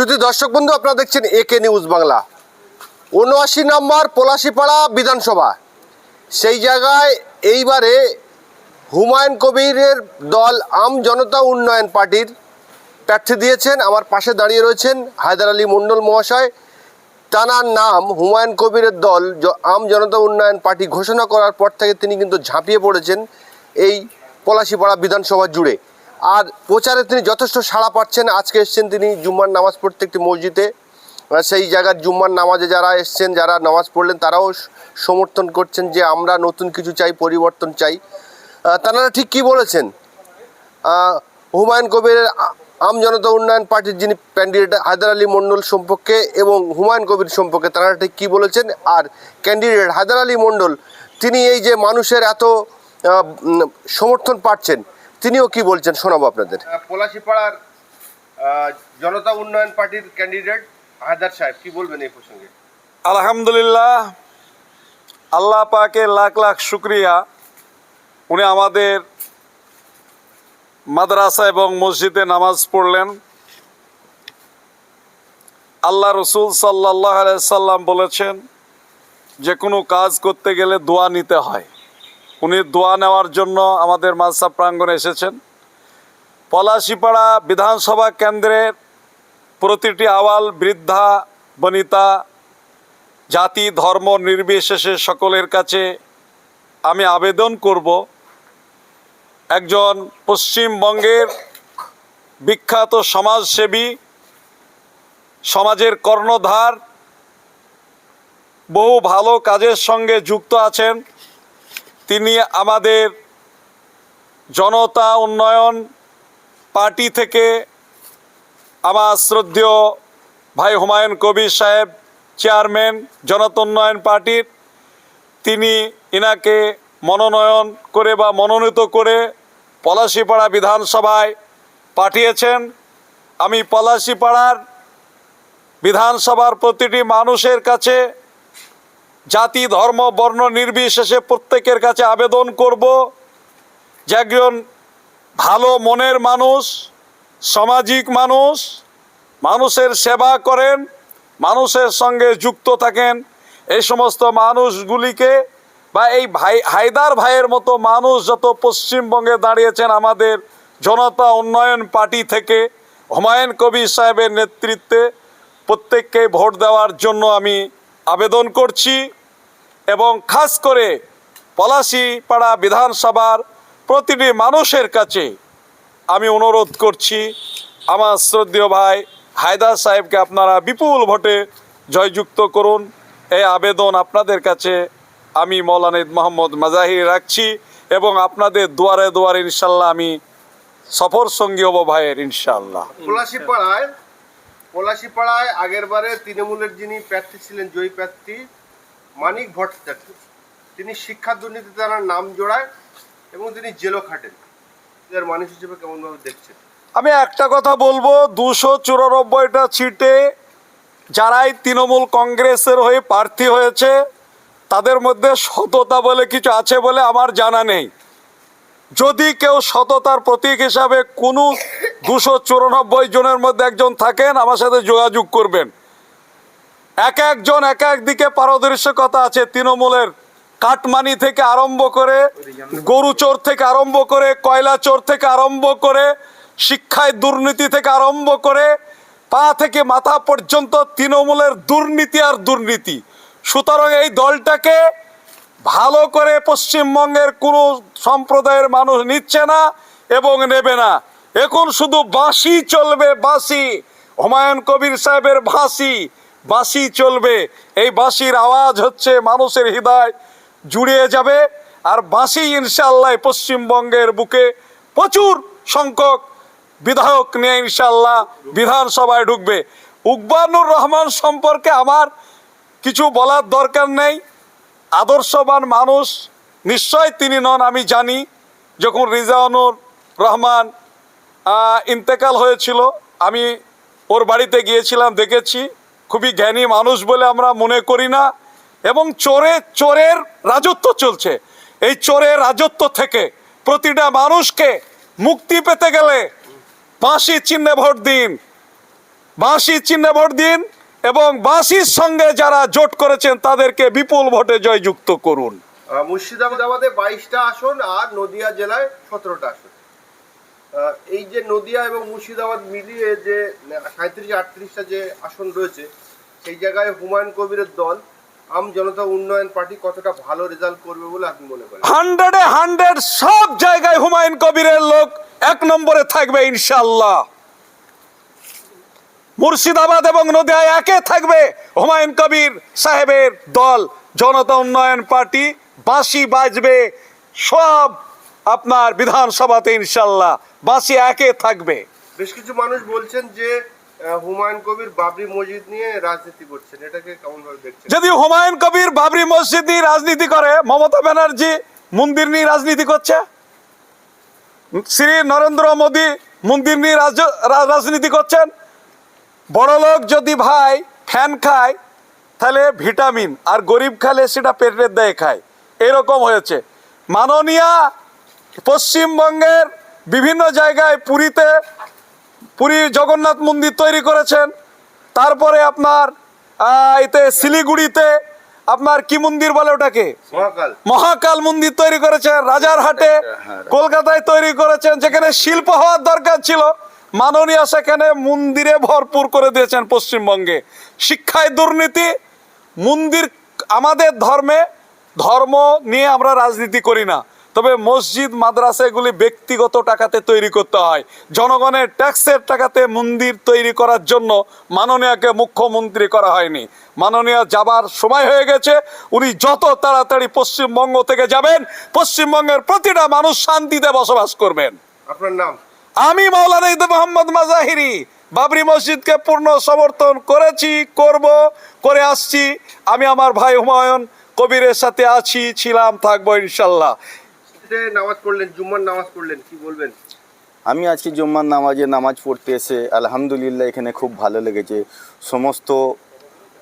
শুধু দর্শক বন্ধু, আপনারা দেখছেন একে নিউজ বাংলা। ৭৯ নম্বর পলাশীপাড়া বিধানসভা, সেই জায়গায় এইবারে হুমায়ুন কবিরের দল আম জনতা উন্নয়ন পার্টির প্রার্থী দিয়েছেন। আমার পাশে দাঁড়িয়ে রয়েছেন হায়দার আলী মণ্ডল মহাশয়। তাঁর নাম হুমায়ুন কবিরের দল আম জনতা উন্নয়ন পার্টি ঘোষণা করার পর থেকে তিনি কিন্তু ঝাঁপিয়ে পড়েছেন এই পলাশীপাড়া বিধানসভা জুড়ে। আর প্রচারে তিনি যথেষ্ট সাড়া পাচ্ছেন। আজকে এসছেন তিনি জুম্মার নামাজ পড়তে একটি মসজিদে। সেই জায়গার জুম্মার নামাজে যারা এসছেন, যারা নামাজ পড়লেন, তারাও সমর্থন করছেন যে আমরা নতুন কিছু চাই, পরিবর্তন চাই। তারা ঠিক কী বলেছেন হুমায়ুন কবিরের আম জনতা উন্নয়ন পার্টির যিনি ক্যান্ডিডেট হায়দার আলী মণ্ডল সম্পর্কে এবং হুমায়ুন কবির সম্পর্কে তারা ঠিক কী বলেছেন, আর ক্যান্ডিডেট হায়দার আলী মণ্ডল তিনি এই যে মানুষের এত সমর্থন পাচ্ছেন, তিনিও কি বলছেন শোনাবো আপনাদের। পলাশীপাড়ার জনতা উন্নয়ন পার্টির ক্যান্ডিডেট হায়দার সাহেব কি বলবেন এই প্রসঙ্গে? আলহামদুলিল্লাহ, আল্লাহ পাকে লাখ লাখ শুক্রিয়া। উনি আমাদের মাদ্রাসা এবং মসজিদে নামাজ পড়লেন। আল্লাহ রসুল সাল্লাল্লাহু আলাইহি সাল্লাম বলেছেন যে কোনো কাজ করতে গেলে দোয়া নিতে হয়। উনি দোয়া নেওয়ার জন্য আমাদের মাদ্রাসা প্রাঙ্গণে এসেছেন। পলাশীপাড়া বিধানসভা কেন্দ্রের প্রতিটি আওয়াল, বৃদ্ধা, বনিতা, জাতি, ধর্ম নির্বিশেষে সকলের কাছে আমি আবেদন করব, একজন পশ্চিমবঙ্গের বিখ্যাত সমাজসেবী, সমাজের কর্ণধার, বহু ভালো কাজের সঙ্গে যুক্ত আছেন। তিনি আমাদের জনতা উন্নয়ন পার্টি থেকে আমার শ্রদ্ধেয় ভাই হুমায়ুন কবির সাহেব, চেয়ারম্যান জনতা উন্নয়ন পার্টির, তিনি ইনাকে মনোনয়ন করে বা মনোনীত করে পলাশীপাড়া বিধানসভায় পাঠিয়েছেন। আমি পলাশীপাড়ার বিধানসভার প্রতিটি মানুষের কাছে, জাতি, ধর্ম, বর্ণ নির্বিশেষে প্রত্যেকের কাছে আবেদন করব যে একজন ভালো মনের মানুষ, সামাজিক মানুষ, মানুষের সেবা করেন, মানুষের সঙ্গে যুক্ত থাকেন, এই সমস্ত মানুষগুলিকে বা এই হায়দার ভাইয়ের মতো মানুষ যত পশ্চিমবঙ্গে দাঁড়িয়েছেন আমাদের জনতা উন্নয়ন পার্টি থেকে হুমায়ুন কবির সাহেবের নেতৃত্বে, প্রত্যেককে ভোট দেওয়ার জন্য আমি আবেদন করছি। এবং খাস করে পলাশীপাড়া বিধানসভার প্রতিটি মানুষের কাছে আমি অনুরোধ করছি, আমার শ্রদ্ধেয় ভাই হায়দার সাহেবকে আপনারা বিপুল ভোটে জয়যুক্ত করুন। এই আবেদন আপনাদের কাছে আমি মৌলানা ঈদ মোহাম্মদ মাজাহির রাখছি এবং আপনাদের দুয়ারে দুয়ারে ইনশাল্লাহ আমি সফর সঙ্গী হব ভাইয়ের, ইনশাল্লাহ। পলাশীপাড়ায় আগের বারে তৃণমূলের যিনি প্রার্থী ছিলেন, জয়ী প্রার্থী মানিক ভট্টাচার্য, তিনি শিক্ষা দুর্নীতিতে তার নাম জোড়ায় এবং তিনি জেলও খাটেন। এর মানুষ হিসেবে কেমনভাবে দেখছেন? আমি একটা কথা বলবো, 294টা সিটে যারাই তৃণমূল কংগ্রেসের হয়ে প্রার্থী হয়েছে তাদের মধ্যে সততা বলে কিছু আছে বলে আমার জানা নেই। যদি কেউ সততার প্রতীক হিসাবে কোনো 294 জনের মধ্যে একজন থাকেন, আমার সাথে যোগাযোগ করবেন। এক একজন এক এক দিকে পারদর্শিকতা আছে। তৃণমূলের কাটমানি থেকে আরম্ভ করে, গরু চোর থেকে আরম্ভ করে, কয়লা চোর থেকে আরম্ভ করে, শিক্ষায় দুর্নীতি থেকে আরম্ভ করে, পা থেকে মাথা পর্যন্ত তৃণমূলের দুর্নীতি আর দুর্নীতি। সুতরাং এই দলটাকে ভালো করে পশ্চিমবঙ্গের কোনো সম্প্রদায়ের মানুষ নিচ্ছে না এবং নেবে না। এখন শুধু বাঁশি চলবে, বাঁশি, হুমায়ুন কবির সাহেবের বাঁশি চলবে। এই বাঁশির আওয়াজ হচ্ছে মানুষের হৃদয় জুড়িয়ে যাবে। আর বাঁশি ইনশাআল্লাহ পশ্চিমবঙ্গের বুকে প্রচুর সংখ্যক বিধায়ক নিয়ে ইনশাআল্লাহ বিধানসভায় ঢুকবে। উকবানুর রহমান সম্পর্কে আমার কিছু বলার দরকার নেই। আদর্শবান মানুষ নিশ্চয় তিনি নন, আমি জানি। যখন রিজওয়ানুর রহমান ইন্তেকাল হয়েছিল আমি ওর বাড়িতে গিয়েছিলাম, দেখেছি। খুবই জ্ঞানী মানুষ বলে আমরা মনে করি না। এবং চোরের রাজত্ব চলছে। এই চোরের রাজত্ব থেকে প্রতিটা মানুষকে মুক্তি পেতে গেলে বাঁশি চিহ্নে ভোট দিন। বাঁশি চিহ্নে ভোট দিন এবং বাঁশির সঙ্গে যারা জোট করেছেন তাদেরকে বিপুল ভোটে জয়যুক্ত করুন। মুর্শিদাবাদে 22টা আসন আর নদিয়া জেলায় 17টা আসন। এই যে নদিয়া এবং মুর্শিদাবাদ মিলিয়ে যে 37-38টা যে আসন রয়েছে, সেই জায়গায় হুমায়ুন কবিরের দল আম জনতা উন্নয়ন পার্টি কতটা ভালো রেজাল্ট করবে বলে আপনি মনে করেন? 100-এ 100 সব জায়গায় হুমায়ুন কবিরের লোক 1 নম্বরে থাকবে ইনশাআল্লাহ। মুর্শিদাবাদ এবং নদিয়ায় একে থাকবে হুমায়ুন কবির সাহেবের দল জনতা উন্নয়ন পার্টি। বাঁশি বাজবে সব আপনার বিধানসভাতে ইনশাআল্লাহ, বাঁশি একে থাকবে। বেশ কিছু মানুষ বলছেন যে হুমায়ুন কবির বাবরি মসজিদ নিয়ে রাজনীতি করছেন, এটাকে কেমন ভাবে দেখছেন? যদি হুমায়ুন কবির বাবরি মসজিদ নিয়ে রাজনীতি করে, মমতা ব্যানার্জি মন্দির নিয়ে রাজনীতি করছে, শ্রী নরেন্দ্র মোদী মন্দির নিয়ে রাজনীতি করছেন। বড় লোক যদি ভাই ফ্যান খায় তাহলে ভিটামিন, আর গরিব খালে সেটা পেটের দায়ে খায়, এরকম হয়েছে। মাননীয়া পশ্চিমবঙ্গের বিভিন্ন জায়গায় পুরী জগন্নাথ মন্দির তৈরি করেছেন, তারপরে আপনার এতে শিলিগুড়িতে আপনার কি মন্দির বলে ওটাকে, মহাকাল মন্দির তৈরি করেছেন, রাজারহাটে কলকাতায় তৈরি করেছেন। যেখানে শিল্প হওয়ার দরকার ছিল, মাননীয় সেখানে মন্দিরে ভরপুর করে দিয়েছেন। পশ্চিমবঙ্গে শিক্ষায় দুর্নীতি, মন্দির, আমাদের ধর্ম নিয়ে আমরা রাজনীতি করি না, তবে মসজিদ মাদ্রাসা এগুলি ব্যক্তিগত টাকাতে তৈরি করতে হয়। জনগণের ট্যাক্সের টাকাতে মন্দির তৈরি করার জন্য মাননীয়কে মুখ্যমন্ত্রী করা হয়নি। মাননীয় যাবার সময় হয়ে গেছে, উনি যত তাড়াতাড়ি পশ্চিমবঙ্গ থেকে যাবেন, পশ্চিমবঙ্গের প্রতিটা মানুষ শান্তিতে বসবাস করবেন। আপনার নাম? আমি মাওলানা ঈদ মোহাম্মদ মাজাহিরি বাবরি মসজিদকে পূর্ণ সমর্থন করেছি, করে আসছি। আমি আমার ভাই হুমায়ুন কবিরের সাথে আছি, ছিলাম, থাকবো ইনশাল্লাহ। নামাজ পড়লেন, জুম্মার নামাজ পড়লেন, কি বলবেন? আমি আজকে জুম্মার নামাজ পড়তে এসে আলহামদুলিল্লাহ এখানে খুব ভালো লেগেছে। সমস্ত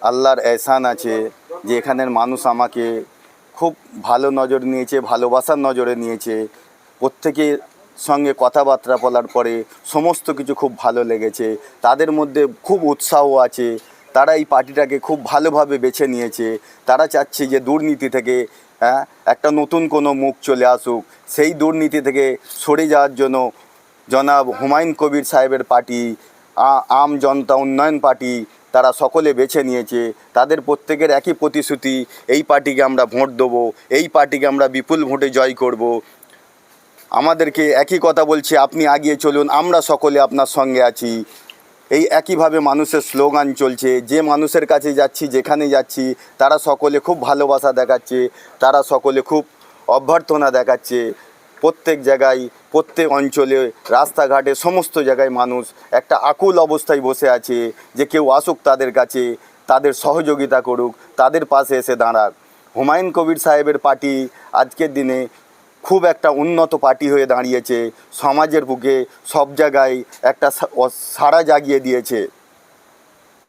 আল্লাহর এহসান আছে যে এখানের মানুষ আমাকে খুব ভালো নজর নিয়েছে, ভালোবাসার নজরে নিয়েছে। প্রত্যেকের সঙ্গে কথাবার্তা বলার পরে সমস্ত কিছু খুব ভালো লেগেছে। তাদের মধ্যে খুব উৎসাহ আছে, তারা এই পার্টিটাকে খুব ভালোভাবে বেছে নিয়েছে। তারা চাচ্ছে যে দুর্নীতি থেকে একটা নতুন কোনো মুখ চলে আসুক, সেই দুর্নীতি থেকে সরে যাওয়ার জন্য জনাব হুমায়ুন কবির সাহেবের পার্টি আম জনতা উন্নয়ন পার্টি তারা সকলে বেছে নিয়েছে। তাদের প্রত্যেকের একই প্রতিশ্রুতি, এই পার্টিকে আমরা ভোট দেবো, এই পার্টিকে আমরা বিপুল ভোটে জয় করব। আমাদেরকে একই কথা বলছে, আপনি এগিয়ে চলুন, আমরা সকলে আপনার সঙ্গে আছি। এই একইভাবে মানুষের স্লোগান চলছে। যে মানুষের কাছে যাচ্ছি, যেখানে যাচ্ছি, তারা সকলে খুব ভালোবাসা দেখাচ্ছে, তারা সকলে খুব অভ্যর্থনা দেখাচ্ছে। প্রত্যেক জায়গায়, প্রত্যেক অঞ্চলে, রাস্তাঘাটে, সমস্ত জায়গায় মানুষ একটা আকুল অবস্থায় বসে আছে যে কেউ আসুক তাদের কাছে, তাদের সহযোগিতা করুক, তাদের পাশে এসে দাঁড়াক। হুমায়ুন কবির সাহেবের পার্টি আজকের দিনে খুব একটা উন্নত পার্টি হয়ে দাঁড়িয়েছে, সমাজের বুকে সব জায়গায় একটা সাড়া জাগিয়ে দিয়েছে।